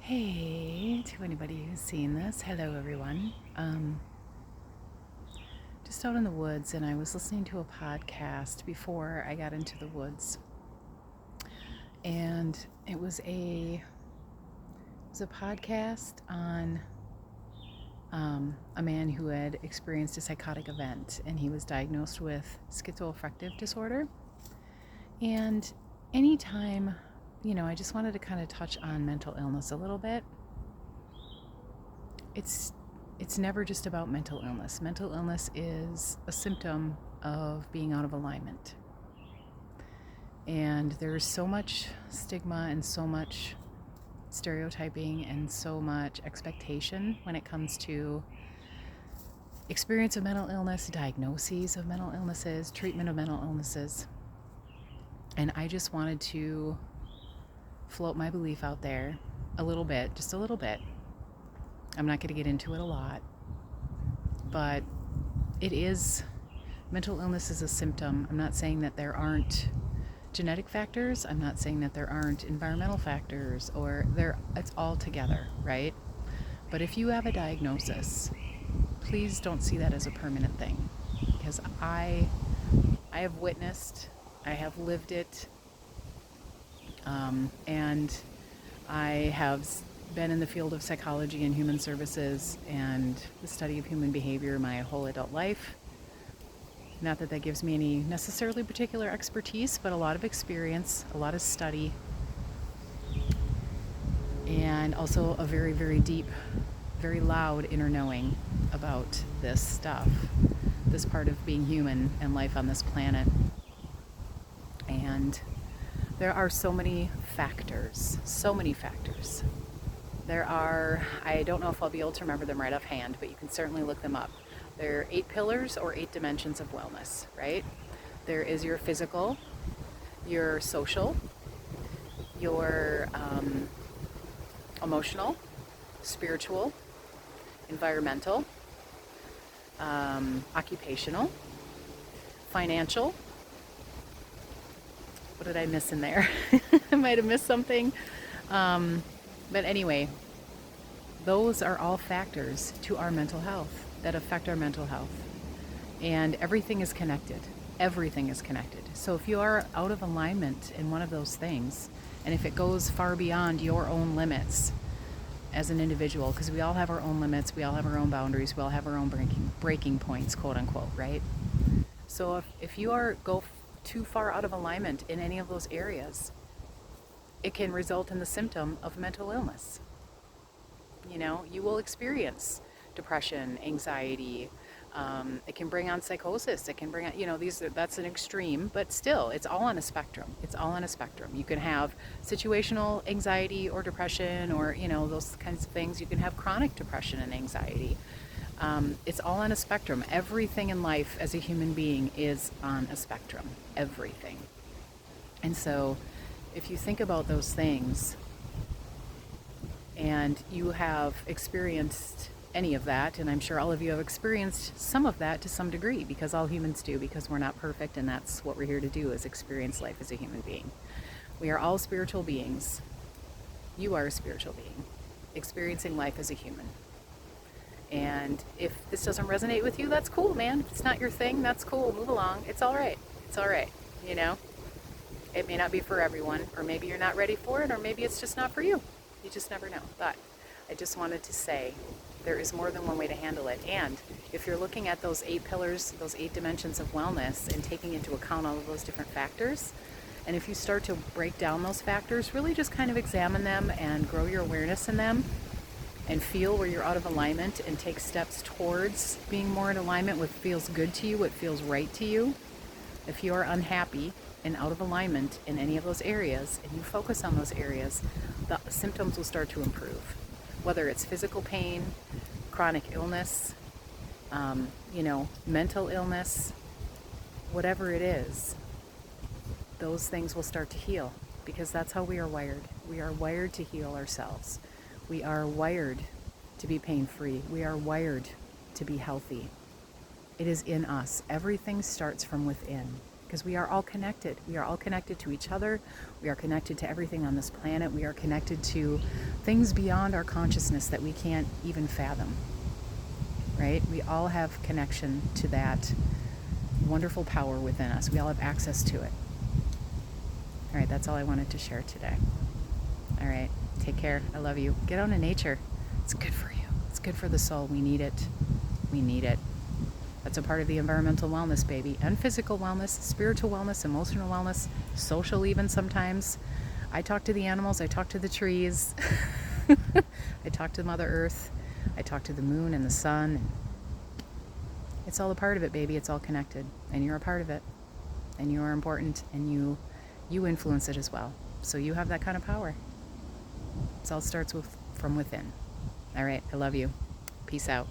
Hey, to anybody who's seen this, hello everyone. Just out in the woods, and I was listening to a podcast before I got into the woods, and it was a podcast on a man who had experienced a psychotic event, and he was diagnosed with schizoaffective disorder. And anytime, I just wanted to kind of touch on mental illness a little bit. It's never just about mental illness. Mental illness is a symptom of being out of alignment. And there's so much stigma and so much stereotyping and so much expectation when it comes to experience of mental illness, diagnoses of mental illnesses, treatment of mental illnesses. And I just wanted to float my belief out there a little bit, just a little bit. I'm not going to get into it a lot, but mental illness is a symptom. I'm not saying that there aren't genetic factors. I'm not saying that there aren't environmental factors, it's all together, right? But if you have a diagnosis, please don't see that as a permanent thing, because I have witnessed, I have lived it, and I have been in the field of psychology and human services and the study of human behavior my whole adult life. Not that gives me any necessarily particular expertise, but a lot of experience, a lot of study, and also a very, very deep, very loud inner knowing about this stuff, this part of being human and life on this planet. And there are so many factors. I don't know if I'll be able to remember them right offhand, but you can certainly look them up. There are 8 pillars or 8 dimensions of wellness, right? There is your physical, your social, your emotional, spiritual, environmental, occupational, financial. What did I miss in there? I might have missed something. But anyway, those are all factors to our mental health that affect our mental health. And everything is connected. Everything is connected. So if you are out of alignment in one of those things, and if it goes far beyond your own limits as an individual, because we all have our own limits, we all have our own boundaries, we all have our own breaking points, quote unquote, right? So if you go too far out of alignment in any of those areas, it can result in the symptom of mental illness. You will experience depression, anxiety. It can bring on psychosis. It can bring on, that's an extreme, but still, it's all on a spectrum. You can have situational anxiety or depression or, those kinds of things. You can have chronic depression and anxiety. It's all on a spectrum. Everything in life as a human being is on a spectrum. Everything. And so if you think about those things and you have experienced any of that, and I'm sure all of you have experienced some of that to some degree, because all humans do, because we're not perfect, and that's what we're here to do, is experience life as a human being. We are all spiritual beings. You are a spiritual being, experiencing life as a human. And if this doesn't resonate with you, that's cool, man. If it's not your thing, that's cool. Move along. It's all right. It may not be for everyone, or maybe you're not ready for it, or maybe it's just not for you. You just never know. But I just wanted to say there is more than one way to handle it. And if you're looking at those 8 pillars, those 8 dimensions of wellness, and taking into account all of those different factors, and if you start to break down those factors, really just kind of examine them and grow your awareness in them, and feel where you're out of alignment, and take steps towards being more in alignment with what feels good to you, what feels right to you. If you are unhappy and out of alignment in any of those areas, and you focus on those areas, the symptoms will start to improve. Whether it's physical pain, chronic illness, mental illness, whatever it is, those things will start to heal, because that's how we are wired. We are wired to heal ourselves. We are wired to be pain-free. We are wired to be healthy. It is in us. Everything starts from within, because because we are all connected. We are all connected to each other. We are connected to everything on this planet. We are connected to things beyond our consciousness that we can't even fathom, right? We all have connection to that wonderful power within us. We all have access to it. All right, that's all I wanted to share today. All right, take care. I love you. Get out in nature. It's good for you. It's good for the soul. We need it. We need it. That's a part of the environmental wellness, baby. And physical wellness, spiritual wellness, emotional wellness, social even sometimes. I talk to the animals. I talk to the trees. I talk to Mother Earth. I talk to the moon and the sun. It's all a part of it, baby. It's all connected. And you're a part of it. And you are important. And you influence it as well. So you have that kind of power. It all starts from within. All right. I love you. Peace out.